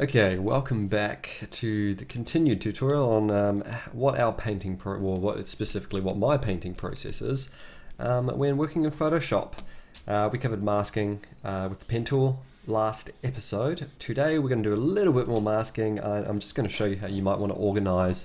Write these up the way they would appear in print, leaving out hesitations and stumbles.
Okay, welcome back to the continued tutorial on what our painting specifically what my painting process is when working in Photoshop. We covered masking with the pen tool last episode. Today we're going to do a little bit more masking. I'm just going to show you how you might want to organize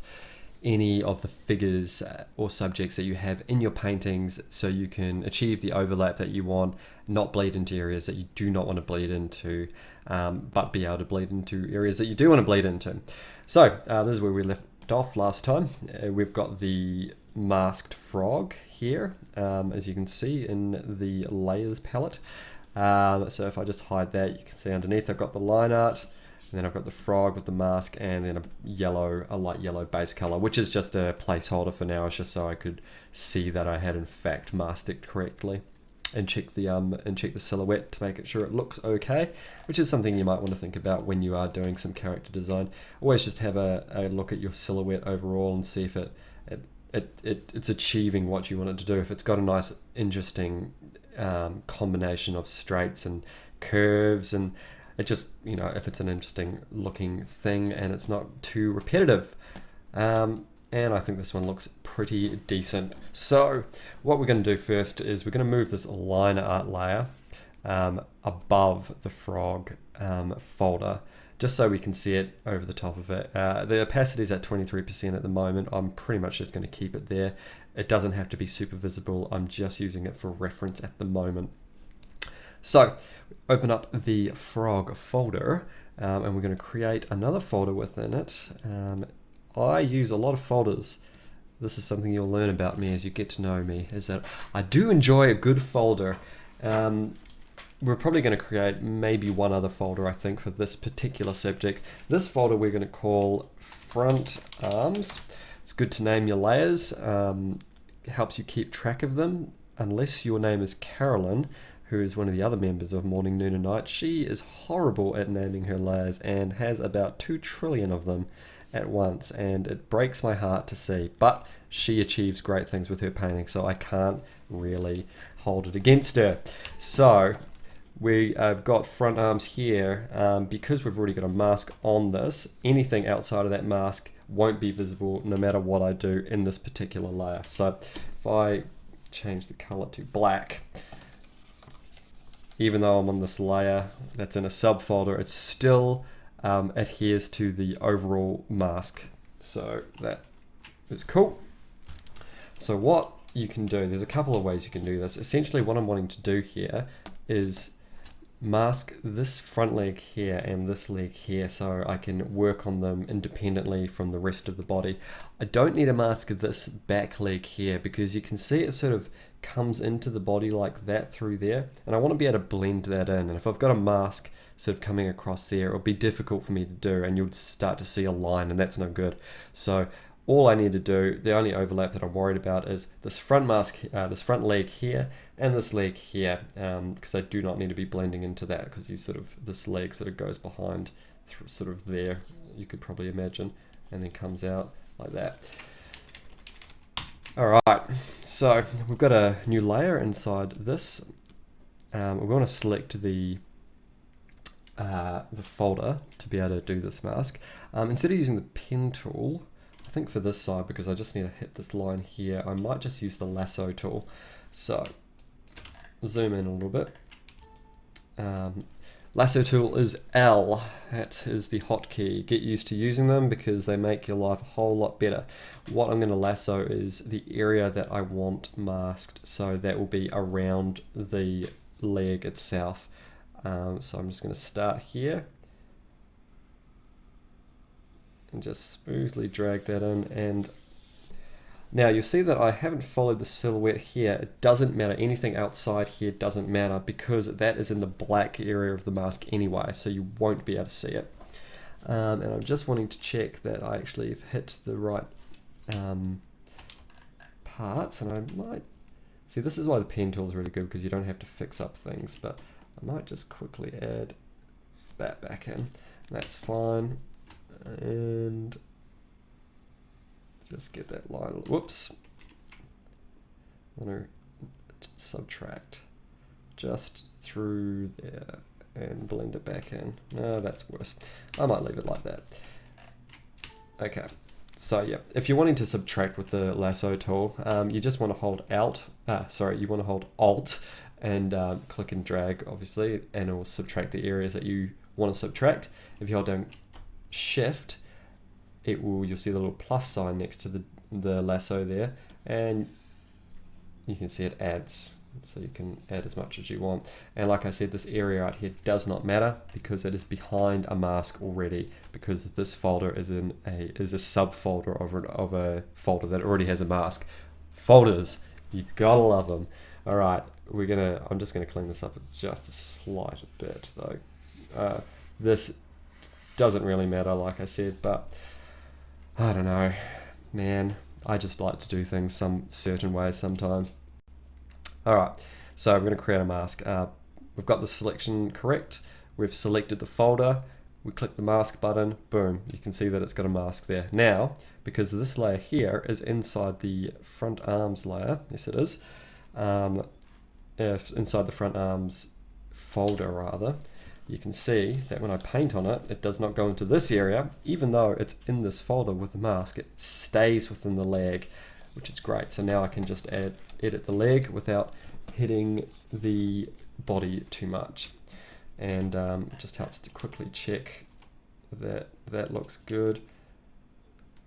any of the figures or subjects that you have in your paintings so you can achieve the overlap that you want, not bleed into areas that you do not want to bleed into, but be able to bleed into areas that you do want to bleed into. So this is where we left off last time. We've got the masked frog here, as you can see in the layers palette. So if I just hide that, you can see underneath I've got the line art. And then I've got the frog with the mask, and then a light yellow base color, which is just a placeholder for now. It's just so I could see that I had in fact masked it correctly, and check the silhouette to make sure it looks okay, which is something you might want to think about when you are doing some character design. Always just have a look at your silhouette overall and see if it's achieving what you want it to do. If it's got a nice, interesting combination of straights and curves, and it just, if it's an interesting looking thing and it's not too repetitive. And I think this one looks pretty decent. So what we're going to do first is we're going to move this line art layer above the frog folder, just so we can see it over the top of it. The opacity is at 23% at the moment. I'm pretty much just going to keep it there. It doesn't have to be super visible. I'm just using it for reference at the moment. So open up the frog folder, and we're going to create another folder within it. I use a lot of folders. This is something you'll learn about me as you get to know me, is that I do enjoy a good folder. We're probably going to create maybe one other folder, I think, for this particular subject. This folder we're going to call front arms. It's good to name your layers. It helps you keep track of them, unless your name is Carolyn, who is one of the other members of Morning, Noon and Night. She is horrible at naming her layers and has about 2 trillion of them at once, and it breaks my heart to see, but she achieves great things with her painting, so I can't really hold it against her. So we have got front arms here. Because we've already got a mask on this, anything outside of that mask won't be visible no matter what I do in this particular layer. So if I change the color to black, even though I'm on this layer that's in a subfolder, it still adheres to the overall mask. So that is cool. So what you can do, there's a couple of ways you can do this. Essentially what I'm wanting to do here is mask this front leg here and this leg here, so I can work on them independently from the rest of the body. I don't need to mask this back leg here because you can see it sort of comes into the body like that through there, and I want to be able to blend that in. And if I've got a mask sort of coming across there, it'll be difficult for me to do, and you'll start to see a line, and that's no good. So all I need to do, the only overlap that I'm worried about, is this front mask, this front leg here, and this leg here, because I do not need to be blending into that, because this leg sort of goes behind, sort of there, you could probably imagine, and then comes out like that. All right, so we've got a new layer inside this. We want to select the folder to be able to do this mask. Instead of using the pen tool, I think for this side, because I just need to hit this line here, I might just use the lasso tool. So zoom in a little bit. Lasso tool is L. That is the hotkey. Get used to using them because they make your life a whole lot better. What I'm going to lasso is the area that I want masked, so that will be around the leg itself. So I'm just going to start here and just smoothly drag that in, and now you'll see that I haven't followed the silhouette here. It doesn't matter, anything outside here doesn't matter, because that is in the black area of the mask anyway, so you won't be able to see it. And I'm just wanting to check that I actually have hit the right parts, and I might see, this is why the pen tool is really good, because you don't have to fix up things, but I might just quickly add that back in. That's fine. And just get that line, whoops, I want to subtract just through there, and blend it back in. No, that's worse. I might leave it like that. Okay, so yeah, if you're wanting to subtract with the lasso tool, you just want to hold you want to hold Alt and click and drag, obviously, and it will subtract the areas that you want to subtract. If you hold down Shift, you'll see the little plus sign next to the lasso there, and you can see it adds. So you can add as much as you want. And like I said, this area right here does not matter because it is behind a mask already, because this folder is a subfolder of a folder that already has a mask. Folders, you gotta love them. All right, I'm just gonna clean this up just a slight bit though. This doesn't really matter, like I said, but I don't know, man. I just like to do things some certain ways sometimes. Alright, so we're going to create a mask. We've got the selection correct. We've selected the folder. We click the mask button. Boom. You can see that it's got a mask there. Now, because this layer here is inside the front arms layer, yes it is, inside the front arms folder rather, you can see that when I paint on it, it does not go into this area. Even though it's in this folder with the mask, it stays within the leg, which is great. So now I can just edit the leg without hitting the body too much. And it just helps to quickly check that that looks good.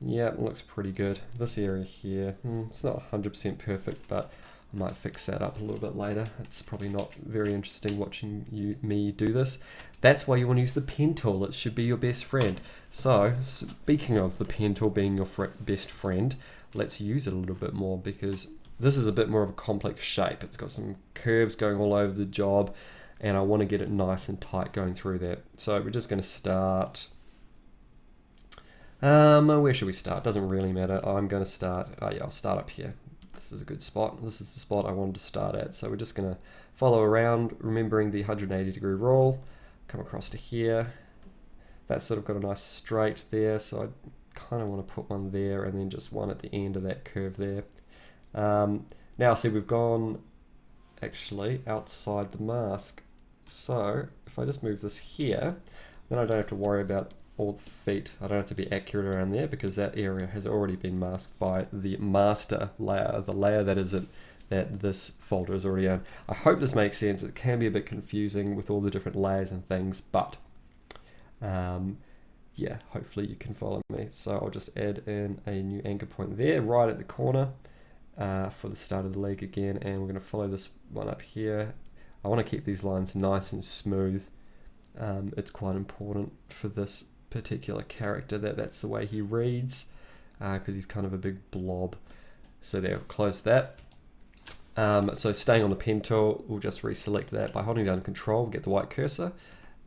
Yeah, it looks pretty good. This area here, it's not 100% perfect, but I might fix that up a little bit later. It's probably not very interesting watching me do this. That's why you want to use the pen tool. It should be your best friend. So, speaking of the pen tool being your best friend, let's use it a little bit more, because this is a bit more of a complex shape. It's got some curves going all over the job, and I want to get it nice and tight going through that. So we're just going to start. Where should we start? Doesn't really matter. I'm going to start. I'll start up here. This is a good spot. This is the spot I wanted to start at. So we're just going to follow around, remembering the 180-degree rule. Come across to here. That's sort of got a nice straight there. So I kind of want to put one there, and then just one at the end of that curve there. Now see, we've gone actually outside the mask. So if I just move this here, then I don't have to worry about all the feet. I don't have to be accurate around there, because that area has already been masked by the master layer, the layer that is that this folder is already in. I hope this makes sense. It can be a bit confusing with all the different layers and things, but yeah, hopefully you can follow me. So I'll just add in a new anchor point there, right at the corner, for the start of the leg again, and we're going to follow this one up here. I want to keep these lines nice and smooth. It's quite important for this particular character that's the way he reads, because he's kind of a big blob. So there, close that. So staying on the pen tool, we'll just reselect that by holding down Control, get the white cursor,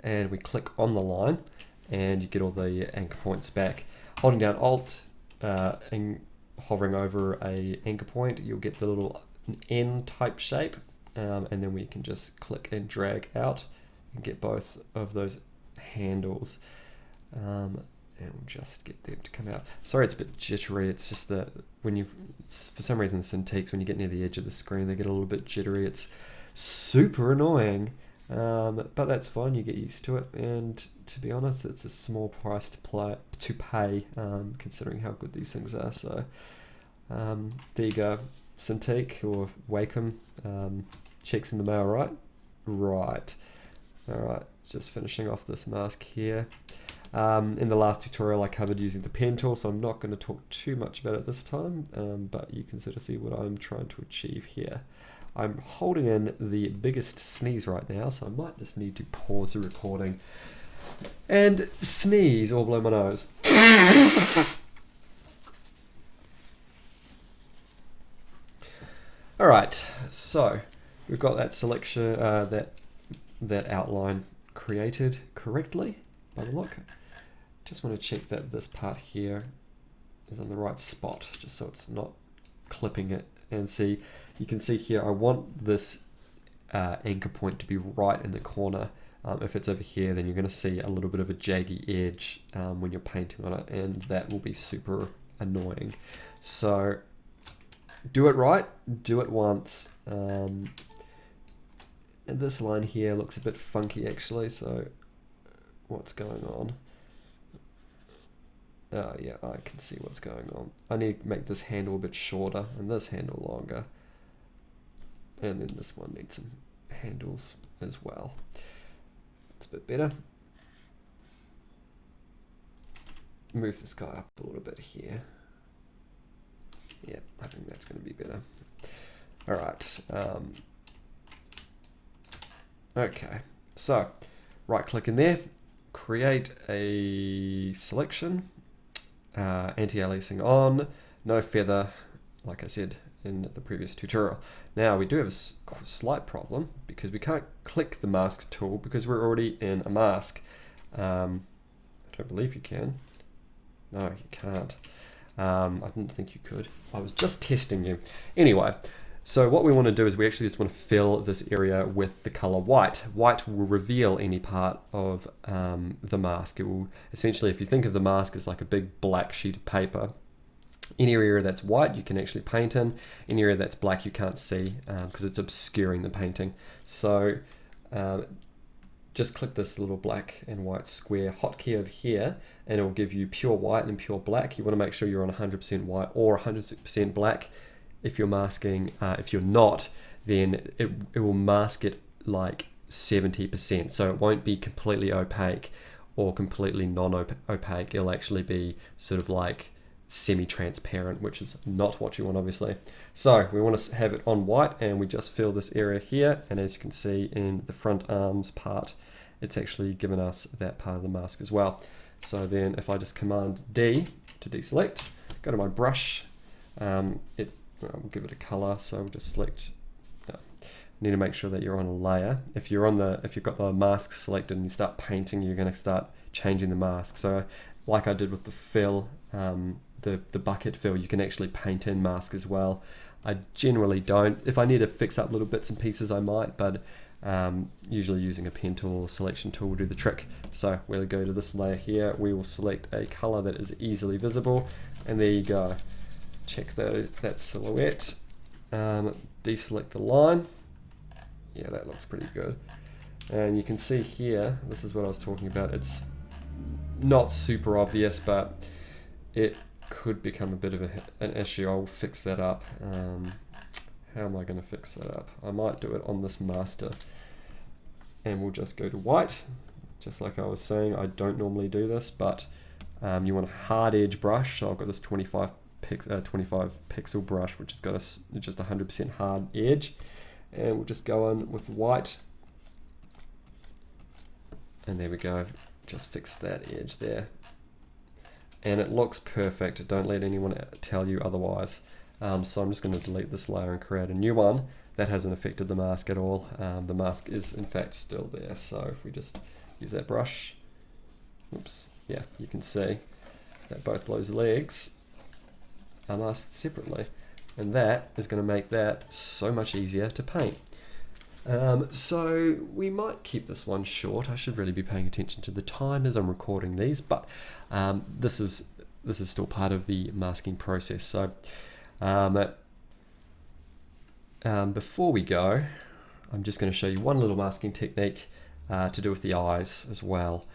and we click on the line, and you get all the anchor points back. Holding down Alt and hovering over a anchor point, you'll get the little N type shape, and then we can just click and drag out and get both of those handles, and we'll just get them to come out. Sorry, it's a bit jittery. It's just that for some reason, Cintiqs, when you get near the edge of the screen, they get a little bit jittery. It's super annoying, but that's fine. You get used to it, and to be honest, it's a small price to pay, considering how good these things are. So there you go, Cintiq or Wacom. Checks in the mail, right? Right. All right. Just finishing off this mask here. In the last tutorial, I covered using the pen tool, so I'm not going to talk too much about it this time, but you can sort of see what I'm trying to achieve here. I'm holding in the biggest sneeze right now, so I might just need to pause the recording and sneeze or blow my nose. All right, so we've got that selection, that outline created correctly by the look. Just want to check that this part here is on the right spot, just so it's not clipping it. And see, you can see here, I want this anchor point to be right in the corner. If it's over here, then you're going to see a little bit of a jaggy edge when you're painting on it, and that will be super annoying. So do it right, do it once, and And this line here looks a bit funky actually, so what's going on? Oh yeah, I can see what's going on. I need to make this handle a bit shorter and this handle longer. And then this one needs some handles as well. It's a bit better. Move this guy up a little bit here. Yeah, I think that's going to be better. All right. Okay, so right click in there, create a selection, anti-aliasing on, no feather, like I said in the previous tutorial. Now we do have a slight problem because we can't click the mask tool because we're already in a mask. I don't believe you can. No, you can't. I didn't think you could. I was just testing you. Anyway, so what we want to do is we actually just want to fill this area with the color white. White will reveal any part of the mask. It will essentially, if you think of the mask as like a big black sheet of paper, any area that's white you can actually paint in. Any area that's black you can't see because it's obscuring the painting. So just click this little black and white square hotkey over here and it will give you pure white and pure black. You want to make sure you're on 100% white or 100% black. If you're masking, if you're not, then it will mask it like 70%. So it won't be completely opaque or completely non-opaque. It'll actually be sort of like semi-transparent, which is not what you want, obviously. So we want to have it on white and we just fill this area here. And as you can see in the front arms part, it's actually given us that part of the mask as well. So then if I just Command D to deselect, go to my brush, we'll give it a color. So we'll just select, need to make sure that you're on a layer. If you've got the mask selected and you start painting, you're going to start changing the mask. So like I did with the fill, the bucket fill, you can actually paint in mask as well. I generally don't. If I need to fix up little bits and pieces, I might, but usually using a pen tool or selection tool will do the trick. So we'll go to this layer here. We will select a color that is easily visible, and there you go. Check that silhouette. Deselect the line. Yeah, that looks pretty good. And you can see here, this is what I was talking about. It's not super obvious, but it could become a bit of an issue. I'll fix that up. How am I going to fix that up? I might do it on this master. And we'll just go to white. Just like I was saying, I don't normally do this, but you want a hard edge brush. So I've got this 25 pixel brush, which has got just 100% hard edge. And we'll just go on with white. And there we go. Just fix that edge there. And it looks perfect. Don't let anyone tell you otherwise. So I'm just going to delete this layer and create a new one. That hasn't affected the mask at all. The mask is in fact still there. So if we just use that brush, oops, yeah, you can see that both those legs are masked separately. And that is going to make that so much easier to paint. So we might keep this one short. I should really be paying attention to the time as I'm recording these, but this is still part of the masking process. So before we go, I'm just going to show you one little masking technique to do with the eyes as well.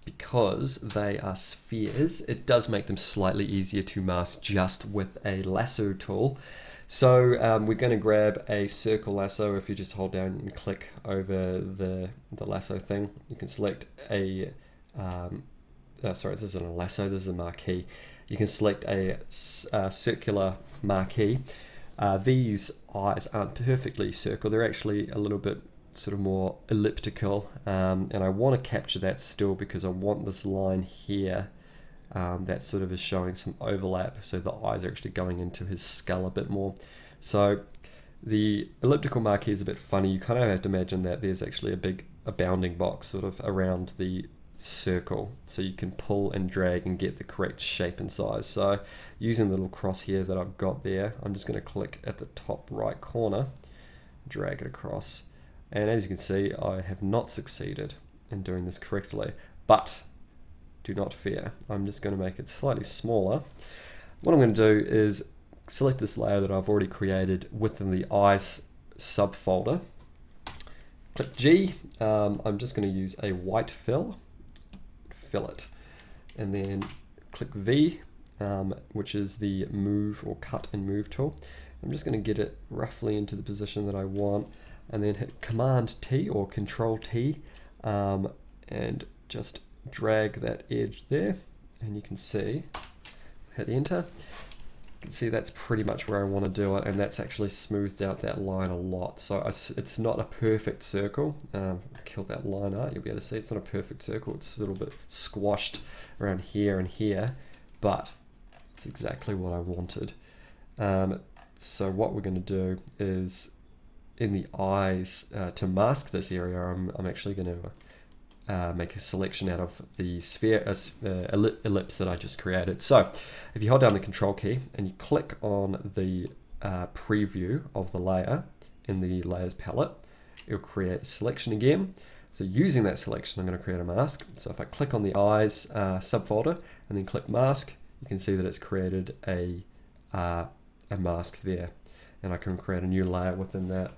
Because they are spheres, it does make them slightly easier to mask just with a lasso tool. So we're going to grab a circle lasso. If you just hold down and click over the lasso thing, you can select a, sorry, this isn't a lasso, this is a marquee. You can select a circular marquee. These eyes aren't perfectly circle, they're actually a little bit sort of more elliptical, and I want to capture that still because I want this line here that sort of is showing some overlap, so the eyes are actually going into his skull a bit more. So the elliptical marquee is a bit funny. You kind of have to imagine that there's actually a bounding box sort of around the circle, so you can pull and drag and get the correct shape and size. So using the little cross here that I've got there, I'm just going to click at the top right corner, drag it across. And as you can see, I have not succeeded in doing this correctly, but do not fear. I'm just going to make it slightly smaller. What I'm going to do is select this layer that I've already created within the eyes subfolder, Click G. I'm just going to use a white fill it, and then click V, which is the move or cut and move tool. I'm just going to get it roughly into the position that I want, and then hit Command T or Control T, and just drag that edge there, and you can see, hit enter. You can see that's pretty much where I want to do it, and that's actually smoothed out that line a lot. So it's not a perfect circle. Kill that line art, you'll be able to see it's not a perfect circle. It's a little bit squashed around here and here, but it's exactly what I wanted. So what we're going to do is, in the eyes, to mask this area, I'm actually going to make a selection out of the sphere ellipse that I just created. So if you hold down the control key and you click on the preview of the layer in the layers palette, it'll create a selection again. So using that selection, I'm going to create a mask. So if I click on the eyes subfolder and then click mask, you can see that it's created a mask there, and I can create a new layer within that,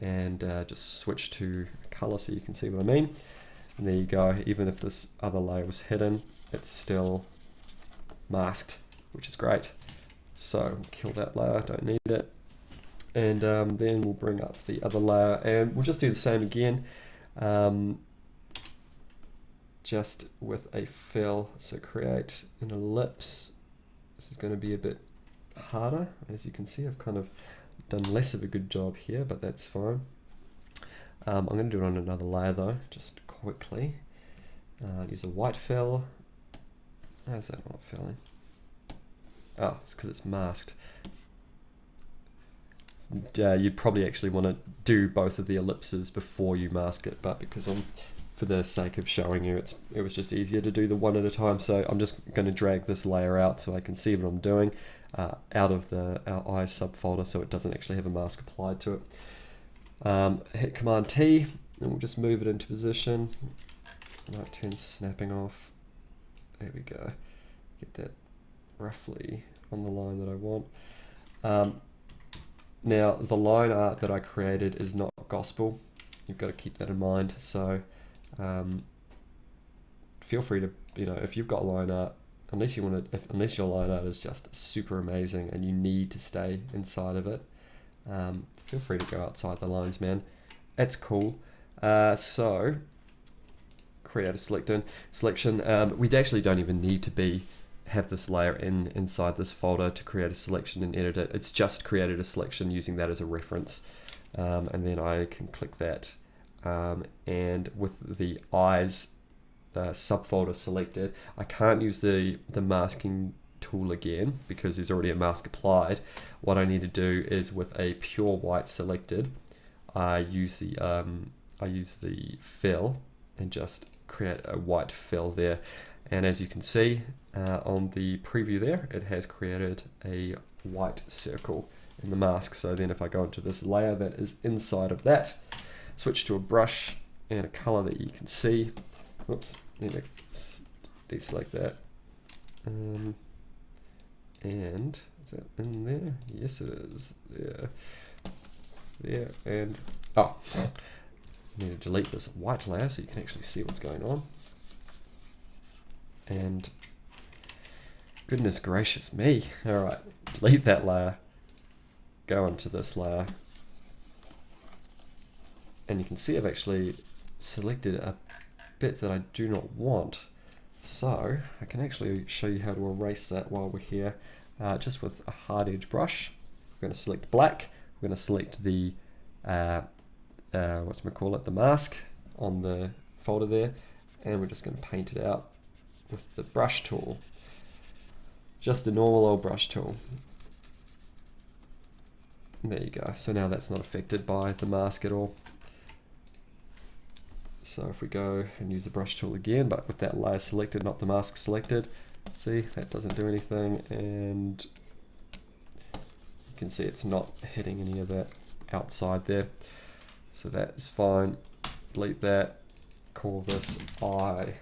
and just switch to color so you can see what I mean. And there you go. Even if this other layer was hidden, it's still masked, which is great. So kill that layer, don't need it. And then we'll bring up the other layer, and we'll just do the same again, just with a fill. So create an ellipse. This is going to be a bit harder. As you can see, I've kind of done less of a good job here, but that's fine. I'm going to do it on another layer though, just quickly. Use a white fill. How is that not filling? Oh, it's because it's masked. You'd probably actually want to do both of the ellipses before you mask it, but because for the sake of showing you, it was just easier to do the one at a time. So I'm just going to drag this layer out so I can see what I'm doing out of our eyes subfolder, so it doesn't actually have a mask applied to it. Hit Command T, and we'll just move it into position. Might turn snapping off. There we go. Get that roughly on the line that I want. Now, the line art that I created is not gospel. You've got to keep that in mind. So feel free to, if you've got line art, unless your line art is just super amazing and you need to stay inside of it, feel free to go outside the lines, man. It's cool. So create a selection. We actually don't even need to have this layer inside this folder to create a selection and edit it. It's just created a selection using that as a reference, and then I can click that, and with the eyes subfolder selected, I can't use the masking tool again because there's already a mask applied. What I need to do is, with a pure white selected, I use the fill and just create a white fill there. And as you can see on the preview there, it has created a white circle in the mask. So then if I go into this layer that is inside of that, switch to a brush and a color that you can see. Whoops, need to deselect that. And is that in there? Yes, it is. There, and I need to delete this white layer so you can actually see what's going on. And goodness gracious me. All right, delete that layer, go into this layer, and you can see I've actually selected a bit that I do not want. So I can actually show you how to erase that while we're here, just with a hard edge brush. We're going to select black. We're going to select the the mask on the folder there, and we're just going to paint it out with the brush tool, just the normal old brush tool. And there you go. So now that's not affected by the mask at all. So if we go and use the brush tool again, but with that layer selected, not the mask selected, see, that doesn't do anything, and you can see it's not hitting any of that outside there. So that's fine. Delete that. Call this eye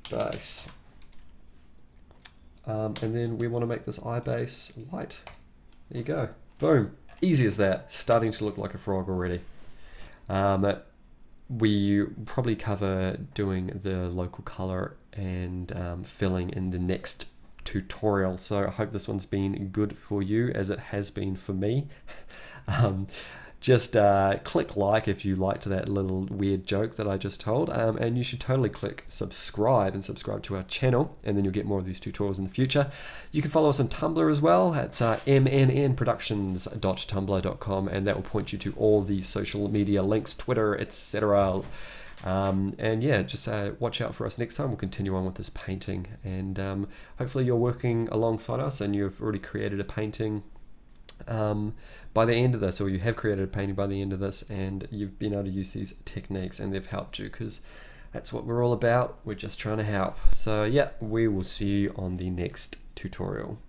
base. And then we want to make this eye base white. There you go. Boom. Easy as that. Starting to look like a frog already. we probably cover doing the local color and filling in the next tutorial. So I hope this one's been good for you as it has been for me. Just click like if you liked that little weird joke that I just told, and you should totally click subscribe and subscribe to our channel, and then you'll get more of these tutorials in the future. You can follow us on Tumblr as well. It's mnnproductions.tumblr.com, and that will point you to all the social media links, Twitter, etc. And yeah, just watch out for us next time. We'll continue on with this painting, and hopefully you're working alongside us and you've already created a painting by the end of this, or you have created a painting by the end of this, and you've been able to use these techniques and they've helped you, because that's what we're all about. We're just trying to help. So yeah, we will see you on the next tutorial.